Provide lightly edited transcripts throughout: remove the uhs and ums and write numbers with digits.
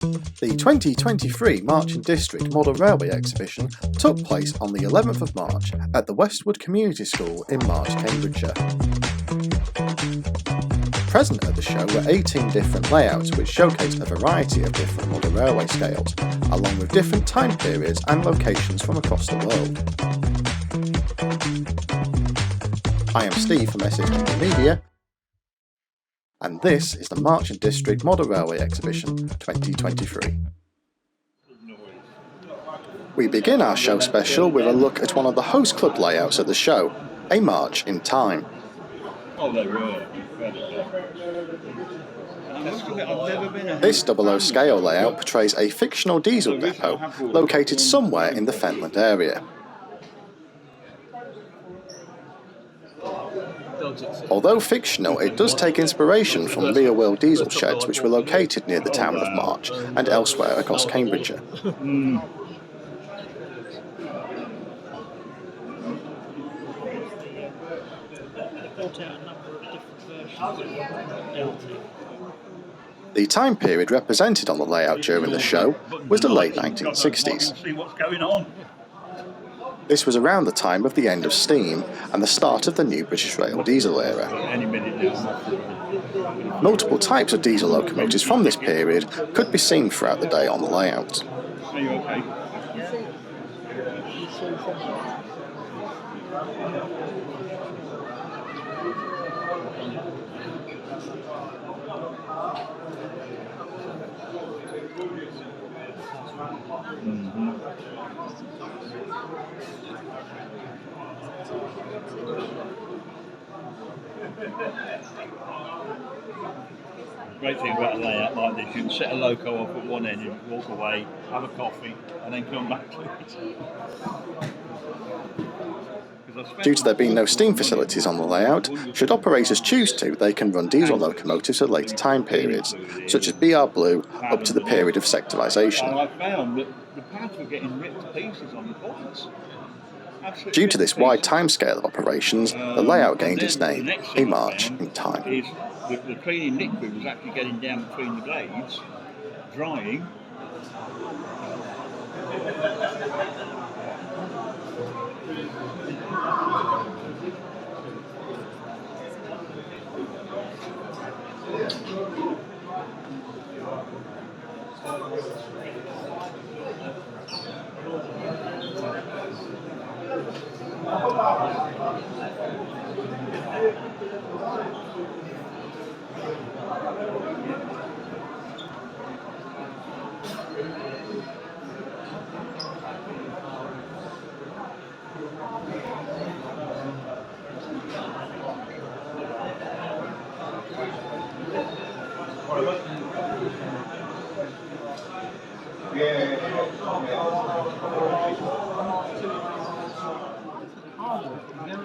The 2023 March and District Model Railway Exhibition took place on the 11th of March at the Westwood Community School in March, Cambridgeshire. Present at the show were 18 different layouts which showcased a variety of different model railway scales, along with different time periods and locations from across the world. I am Steve from SHG Media, and this is the March and District Model Railway Exhibition 2023. We begin our show special with a look at one of the host club layouts at the show, A March in Time. This 00 scale layout portrays a fictional diesel depot located somewhere in the Fenland area. Although fictional, it does take inspiration from real-world diesel sheds which were located near the town of March and elsewhere across Cambridgeshire. The time period represented on the layout during the show was the late 1960s. This was around the time of the end of steam and the start of the new British Rail diesel era. Multiple types of diesel locomotives from this period could be seen throughout the day on the layout. Are you okay? Great thing about a layout like this, you can set a loco off at one end and walk away, have a coffee, and then come back to it. Due to there being no steam facilities on the layout, should operators choose to, they can run diesel locomotives at later time periods, such as BR Blue up to the period of sectorisation. And I found that the pads were getting ripped to pieces on the points. Due to this wide timescale of operations, the layout gained its name, A March in Time. The cleaning liquid was actually getting down between the blades, drying.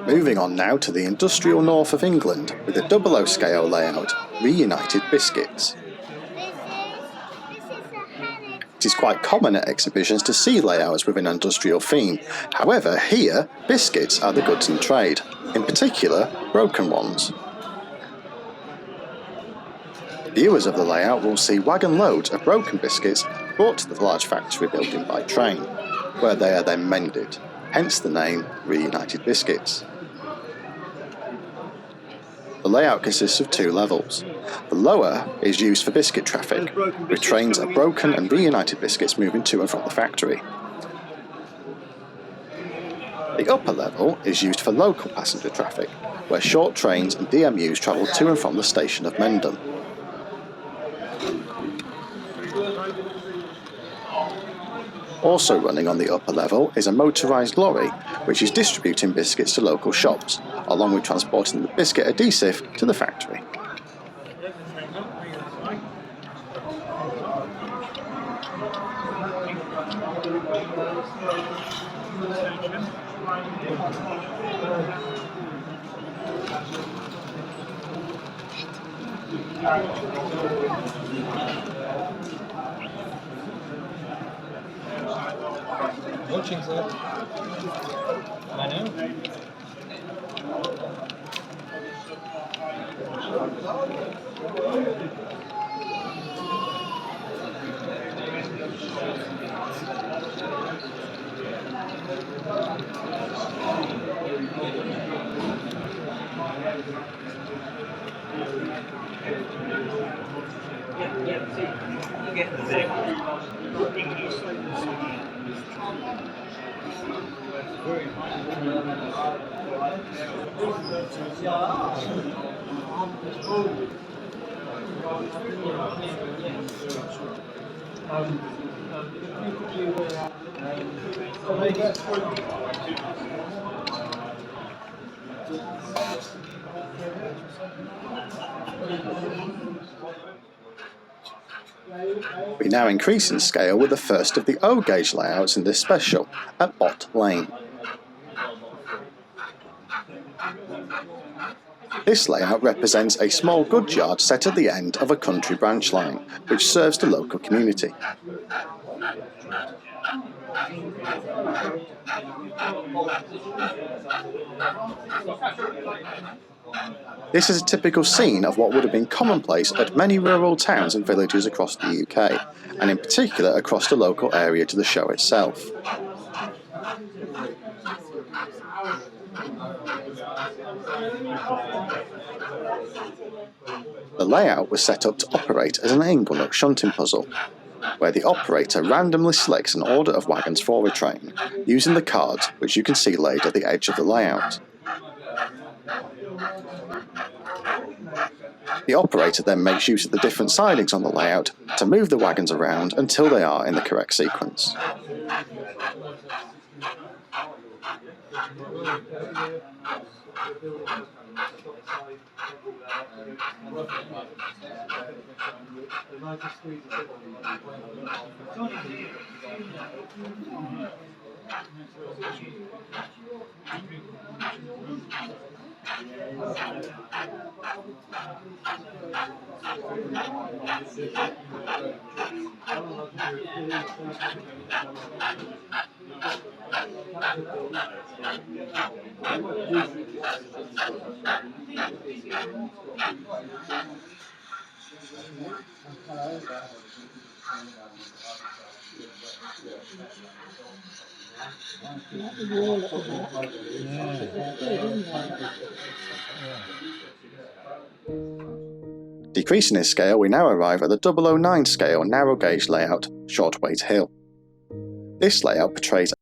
Moving on now to the industrial north of England with a 00 scale layout, Reunited Biscuits. It is quite common at exhibitions to see layouts with an industrial theme. However, here, biscuits are the goods in trade, in particular, broken ones. Viewers of the layout will see wagon loads of broken biscuits brought to the large factory building by train, where they are then mended, hence the name Reunited Biscuits. The layout consists of two levels. The lower is used for biscuit traffic, with trains of broken and reunited biscuits moving to and from the factory. The upper level is used for local passenger traffic, where short trains and DMUs travel to and from the station of Mendham. Also running on the upper level is a motorised lorry, which is distributing biscuits to local shops, along with transporting the biscuit adhesive to the factory. Watching, sir. I know. Get the big. We now increase in scale with the first of the O-gauge layouts in this special, at Bott Lane. This layout represents a small goods yard set at the end of a country branch line, which serves the local community. This is a typical scene of what would have been commonplace at many rural towns and villages across the UK, and in particular across the local area to the show itself. The layout was set up to operate as an Inglenook shunting puzzle, where the operator randomly selects an order of wagons for a train, using the cards which you can see laid at the edge of the layout. The operator then makes use of the different sidings on the layout to move the wagons around until they are in the correct sequence. Decreasing in scale, we now arrive at the 009 scale narrow gauge layout, Shortwaite Hill. This layout portrays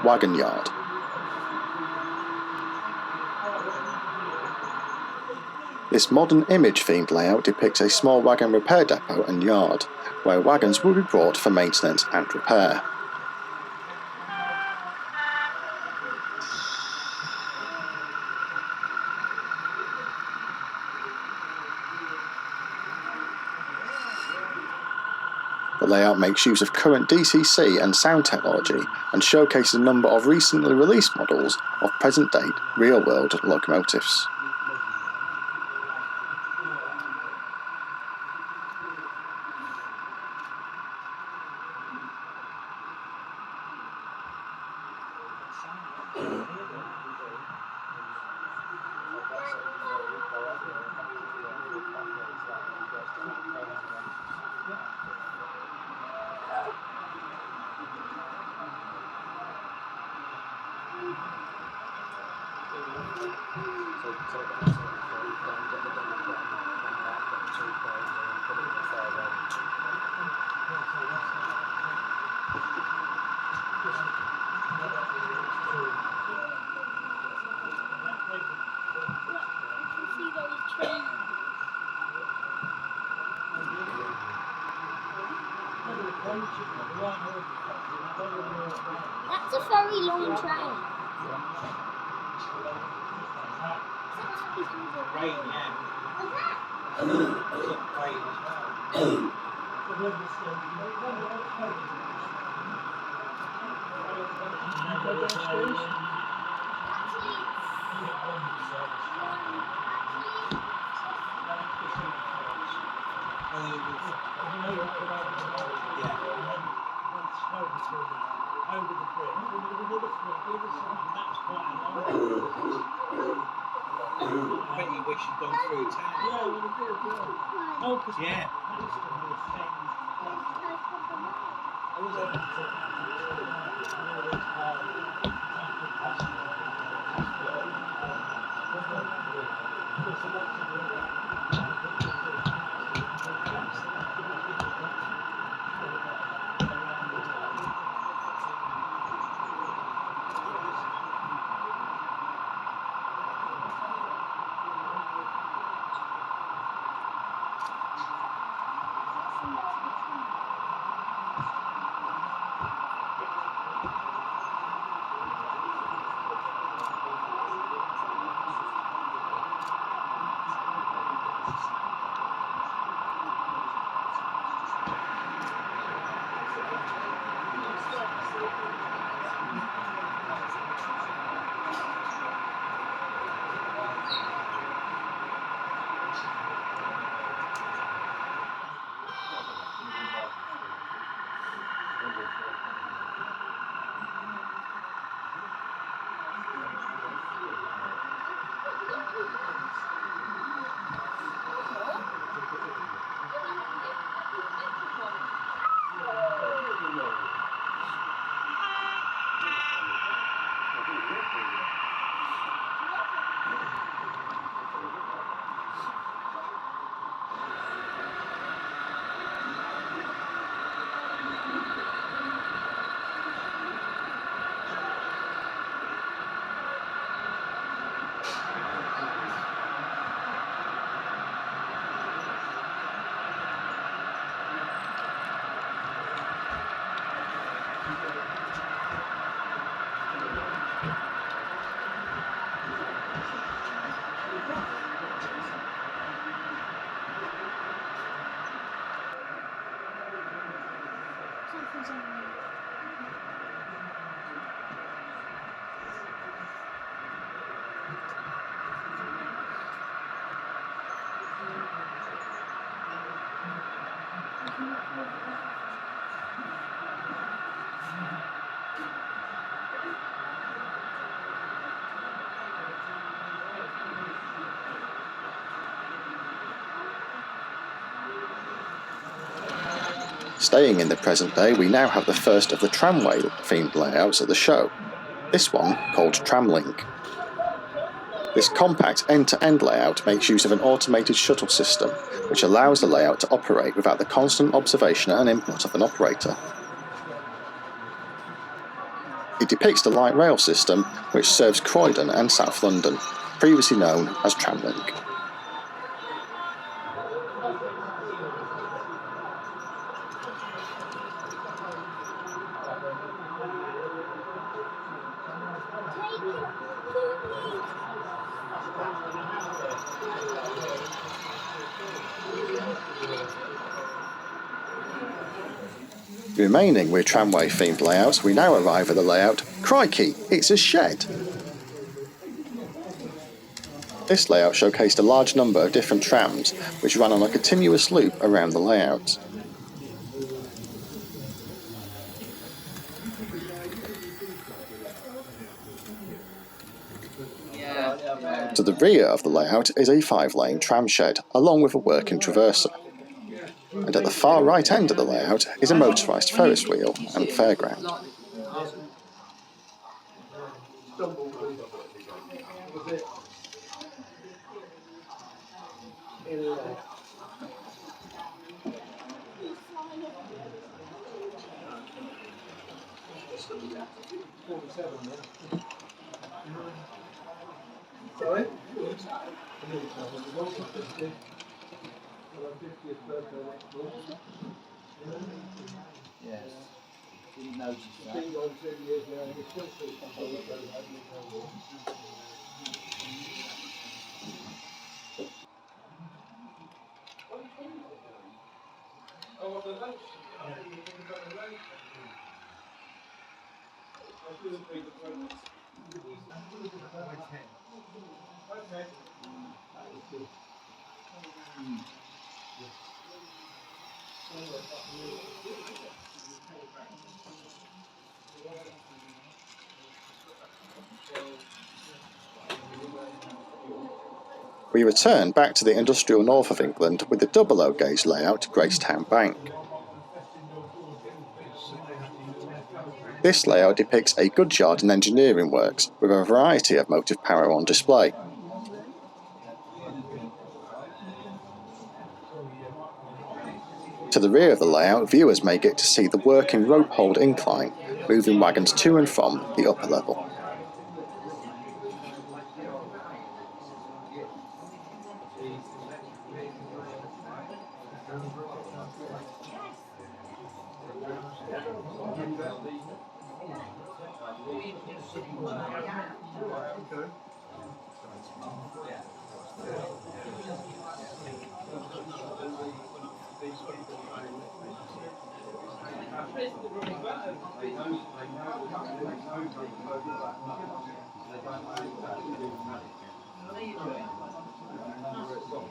Wagon Yard. This modern image-themed layout depicts a small wagon repair depot and yard, where wagons will be brought for maintenance and repair. The layout makes use of current DCC and sound technology and showcases a number of recently released models of present-day real-world locomotives. That's a very long train. Rain, yeah. I bet you wish you'd gone through town. Yeah. Staying in the present day, we now have the first of the tramway themed layouts at the show, this one called Tramlink. This compact end-to-end layout makes use of an automated shuttle system, which allows the layout to operate without the constant observation and input of an operator. It depicts the light rail system which serves Croydon and South London, previously known as Tramlink. Remaining with tramway themed layouts, we now arrive at the layout Crikey, it's a shed! This layout showcased a large number of different trams which ran on a continuous loop around the layout. To the rear of the layout is a 5-lane tram shed, along with a working traverser. And at the far right end of the layout is a motorised Ferris wheel and fairground. Yes. Didn't notice that. We return back to the industrial north of England with the double O gauge layout Gracetown Bank. This layout depicts a goods yard and engineering works with a variety of motive power on display. To the rear of the layout, viewers may get to see the working rope-hold incline, moving wagons to and from the upper level.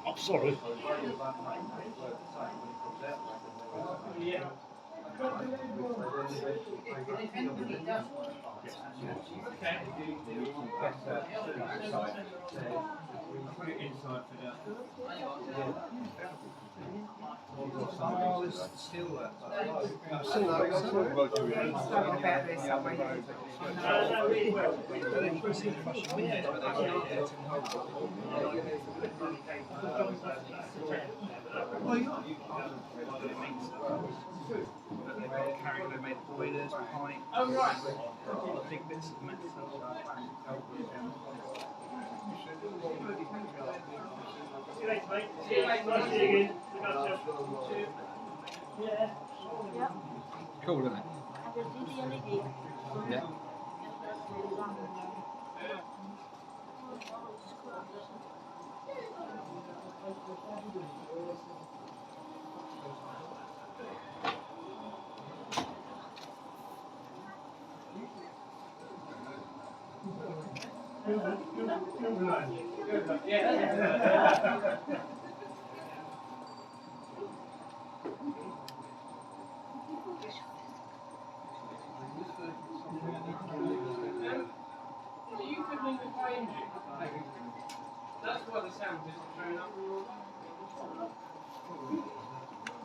Oh, sorry. Cool, isn't it? Yeah. That's why the sound isn't showing up.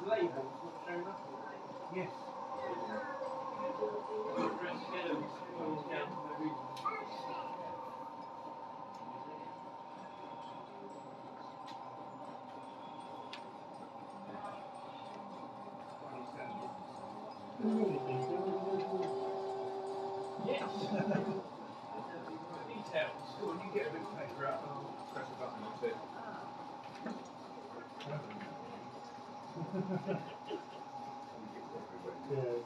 The label's not showing up. Yes. Yes. Details. When you get a bit of paper out, I'll press a button on it. Yes.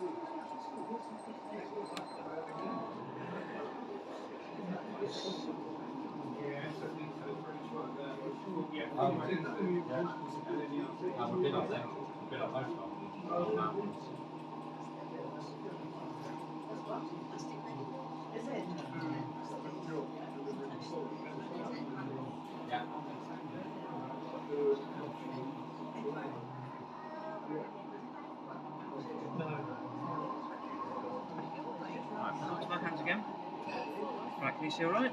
My hands again. Right, can you see all right?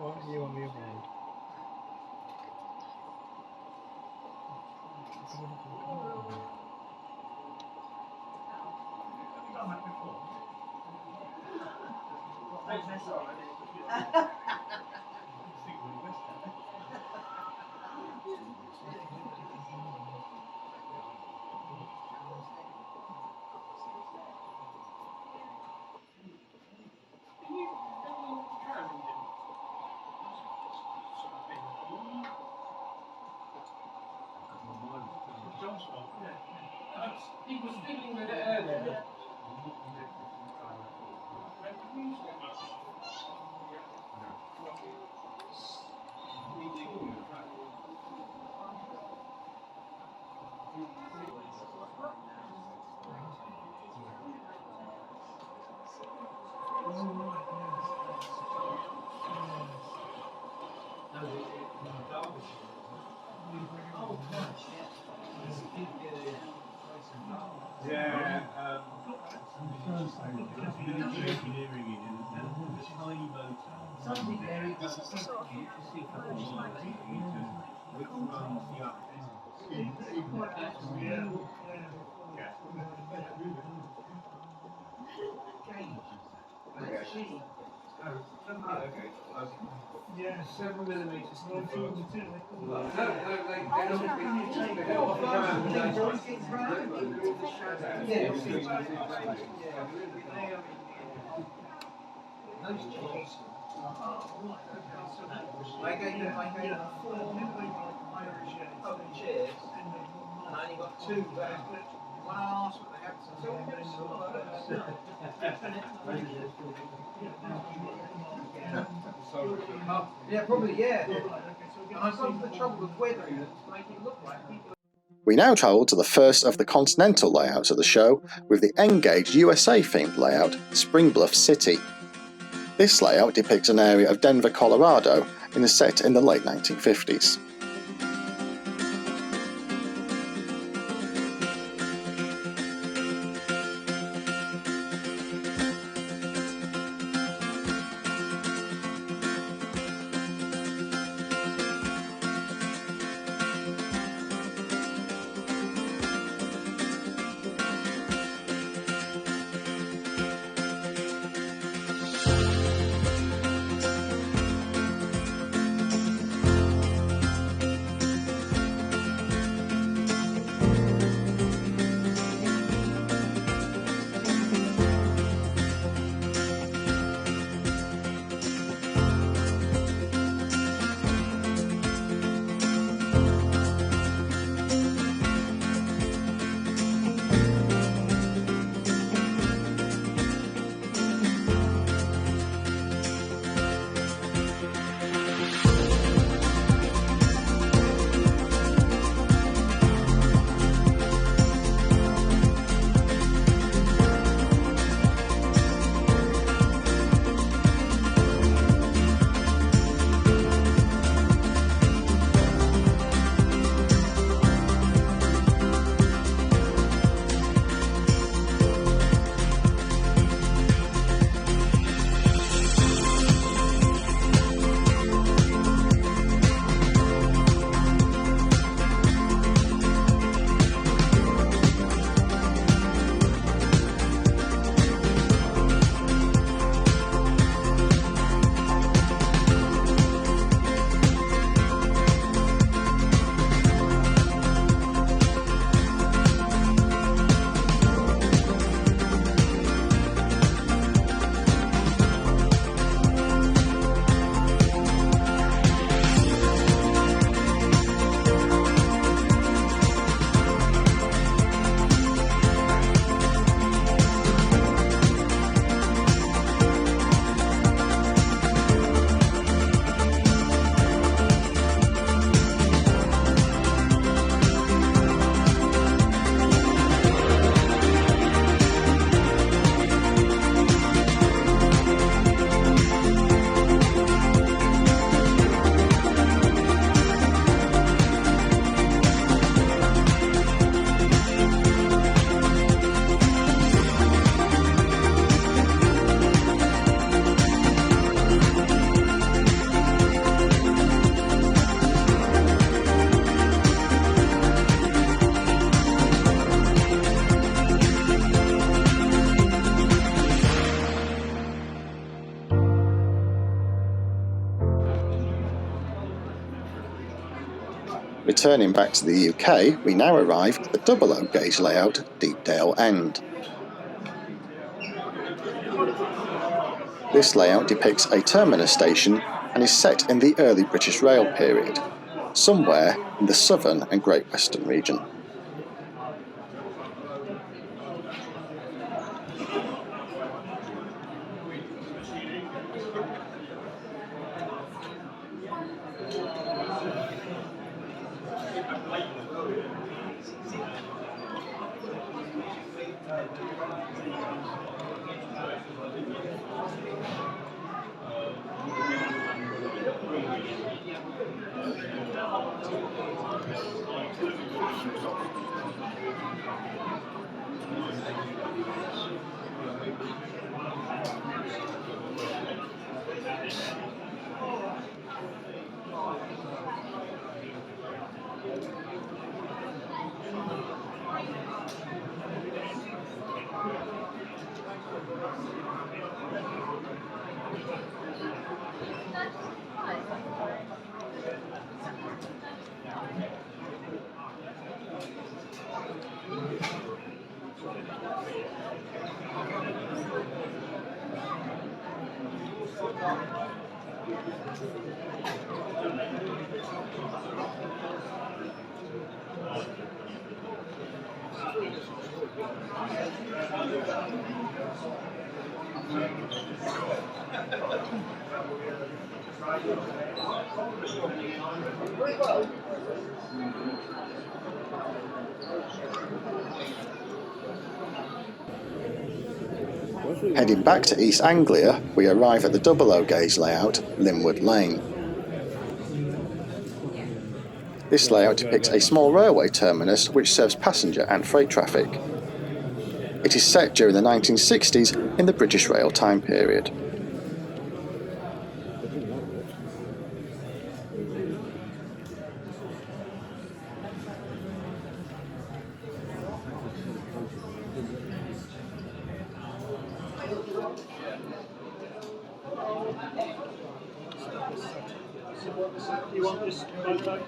What do you want me about? He was fiddling with it earlier. Yeah, Yeah, 7mm. I gave them 4 chairs, and I only got 2 back. When I asked what they had, I said, yeah, probably, yeah. And I've gone to the trouble of weathering it to make it look like people. We now travel to the first of the continental layouts of the show with the Engage USA themed layout, Springbluff City. This layout depicts an area of Denver, Colorado, and is set in the late 1950s. Returning back to the UK, we now arrive at the double O gauge layout, Deepdale End. This layout depicts a terminus station and is set in the early British Rail period, somewhere in the Southern and Great Western region. Heading back to East Anglia, we arrive at the double O gauge layout, Linwood Lane. This layout depicts a small railway terminus which serves passenger and freight traffic. It is set during the 1960s in the British Rail time period. You want this photo?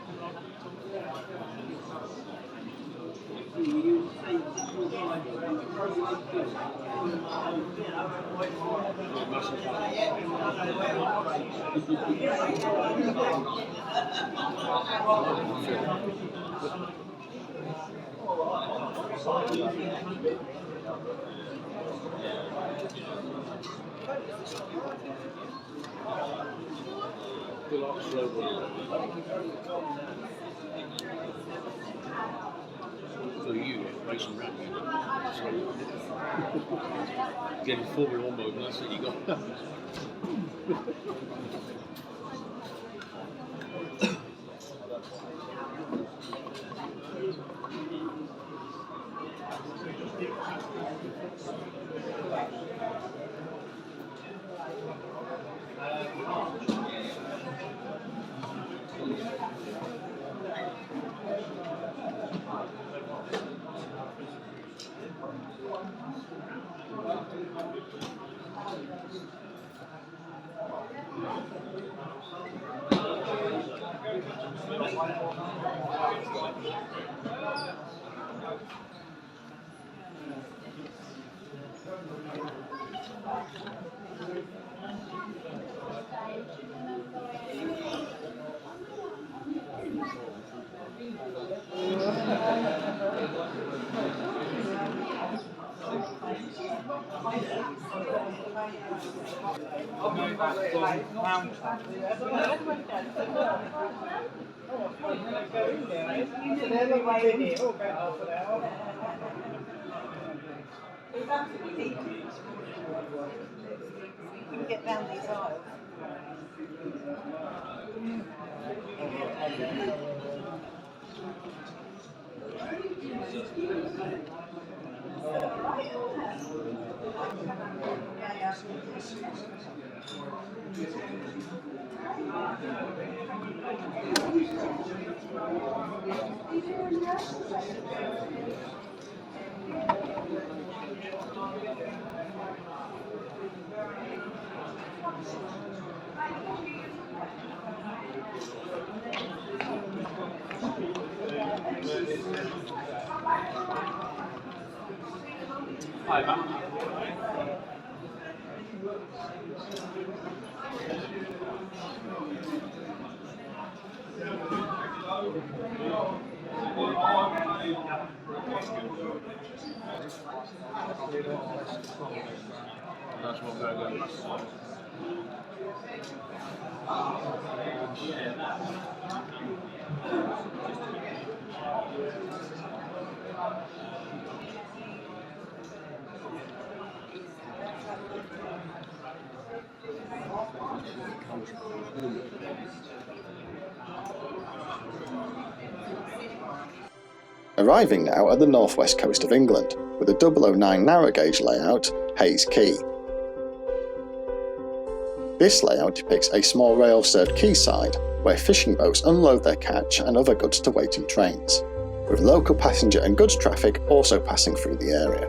For you, racing around. Getting Formula 1 mode, that's what you got. Get down these aisles. Hi, Matt. That's what we're going to do. Arriving now at the northwest coast of England, with a 009 narrow gauge layout, Hayes Quay. This layout depicts a small rail-served quayside, where fishing boats unload their catch and other goods to waiting trains, with local passenger and goods traffic also passing through the area.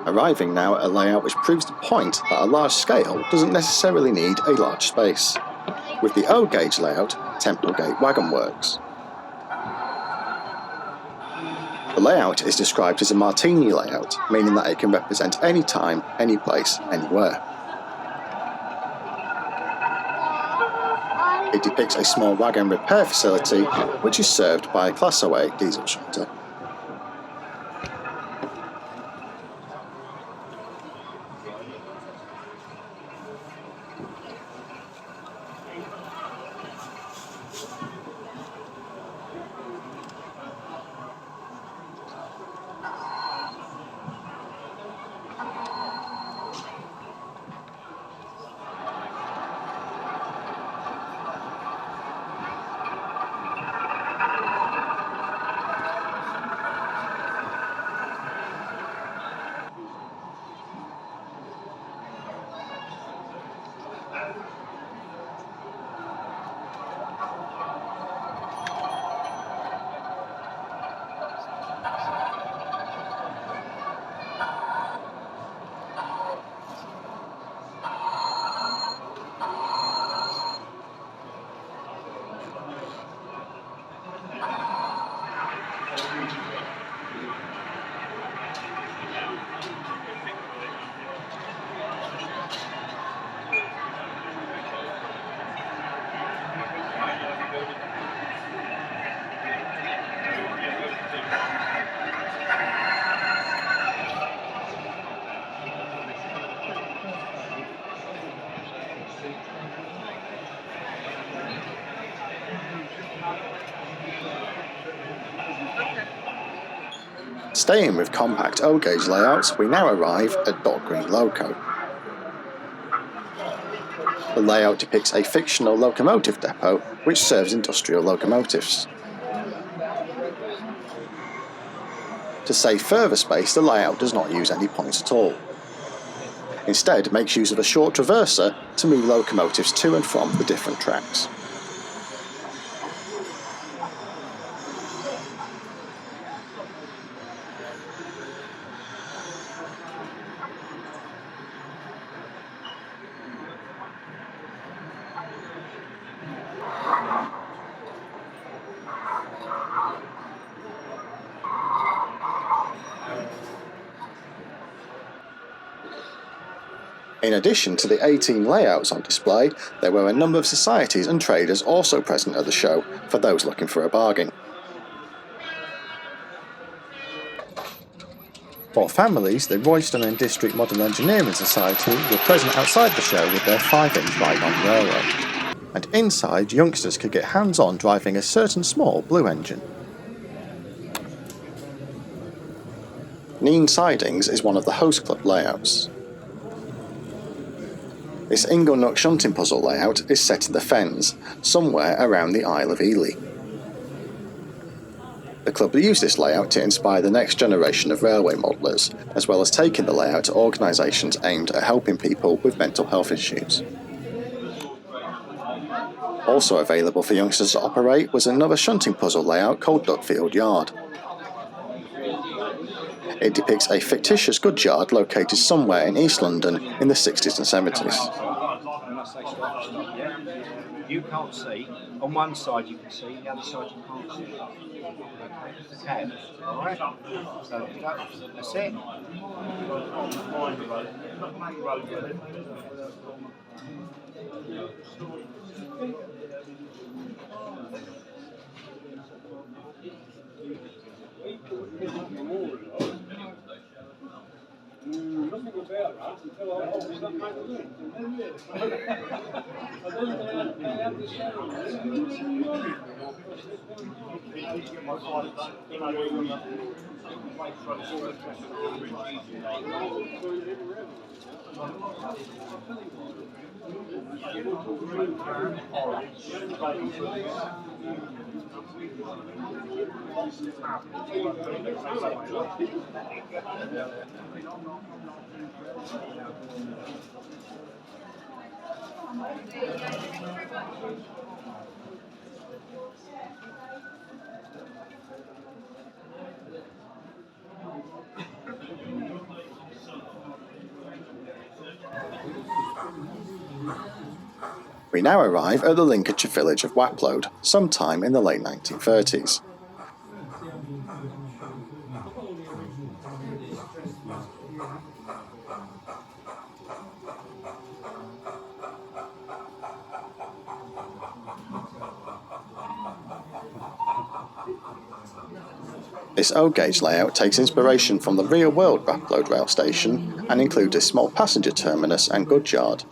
Arriving now at a layout which proves the point that a large scale doesn't necessarily need a large space, with the O gauge layout, Templegate Wagon Works. The layout is described as a martini layout, meaning that it can represent any time, any place, anywhere. It depicts a small wagon repair facility which is served by a Class 08 diesel shunter. Staying with compact O-gauge layouts, we now arrive at Dot Green Loco. The layout depicts a fictional locomotive depot which serves industrial locomotives. To save further space, the layout does not use any points at all. Instead, it makes use of a short traverser to move locomotives to and from the different tracks. In addition to the 18 layouts on display, there were a number of societies and traders also present at the show for those looking for a bargain. For families, the Royston and District Modern Engineering Society were present outside the show with their 5-inch ride-on railway. And inside, youngsters could get hands-on driving a certain small blue engine. Nene Sidings is one of the host club layouts. This Inglenook shunting puzzle layout is set in the Fens, somewhere around the Isle of Ely. The club used this layout to inspire the next generation of railway modellers, as well as taking the layout to organisations aimed at helping people with mental health issues. Also available for youngsters to operate was another shunting puzzle layout called Dutfields Yard. It depicts a fictitious goods yard located somewhere in East London in the 60s and 70s. You can't see. On one side you can see, the other side you can't see. Okay, alright? So that's it. Nothing about that until I was that magazine. I didn't have the ceremony. We now arrive at the Lincolnshire village of Whaploade, sometime in the late 1930s. This O-gauge layout takes inspiration from the real-world Whaploade rail station and includes a small passenger terminus and goods yard.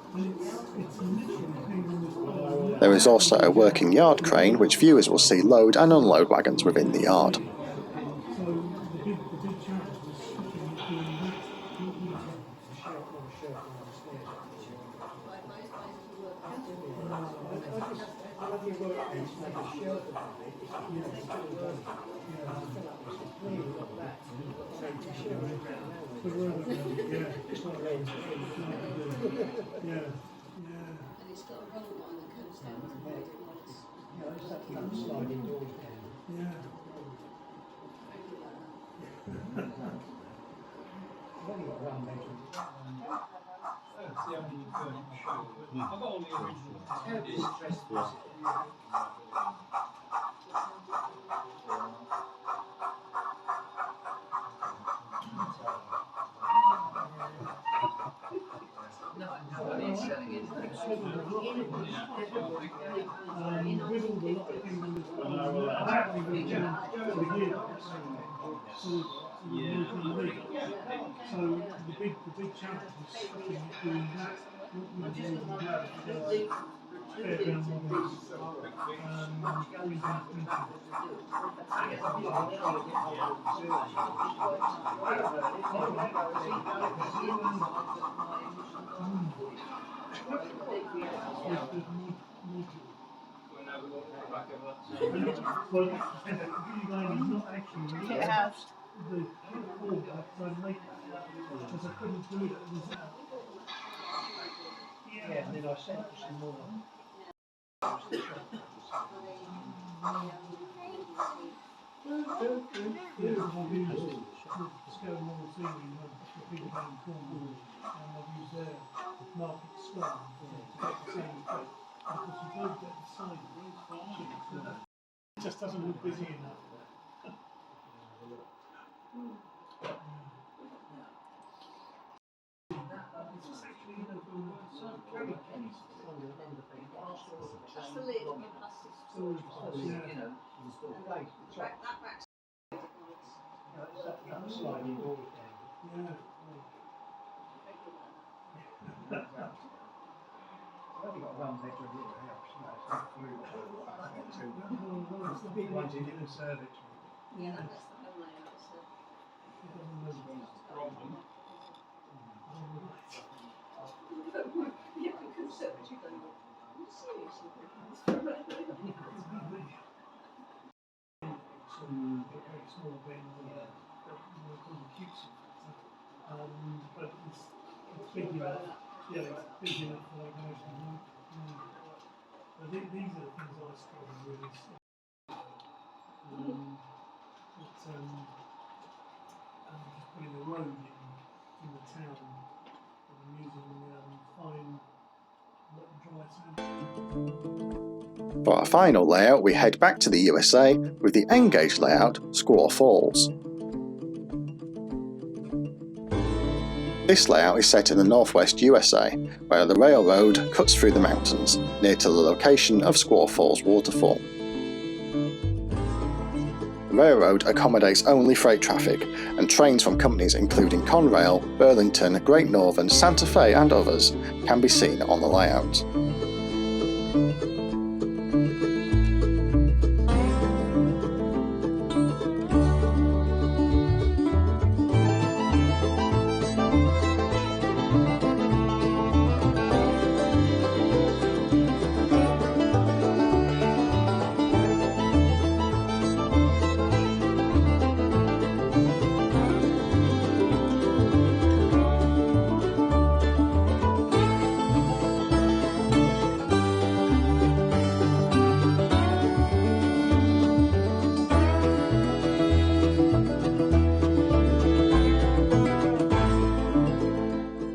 There is also a working yard crane which viewers will see load and unload wagons within the yard. It has. Yeah, and then I sent you some more. It just doesn't look busy enough. That's the lid. Sliding door down. It's the big ones in the conservatory. Yeah, that's the whole layout. So. Yeah, the conservatory going on. Seriously, Some very small bend called the cute but it's big enough. Yeah, it's big enough for like actually. But these are the things I struggle with. Just putting a road in the town and using fine wet and dry sand. For our final layout, we head back to the USA with the N-gauge layout, Squaw Falls. This layout is set in the northwest USA, where the railroad cuts through the mountains, near to the location of Squaw Falls waterfall. The railroad accommodates only freight traffic, and trains from companies including Conrail, Burlington, Great Northern, Santa Fe and others can be seen on the layout.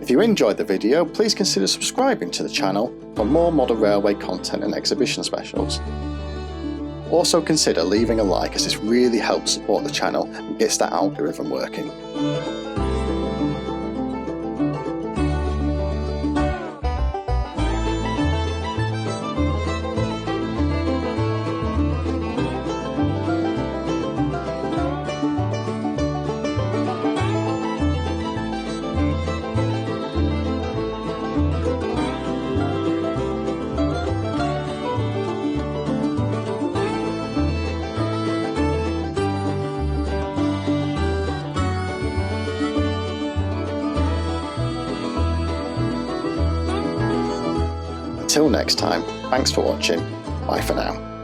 If you enjoyed the video, please consider subscribing to the channel for more model railway content and exhibition specials. Also consider leaving a like, as this really helps support the channel and gets that algorithm working. Until next time, thanks for watching, bye for now.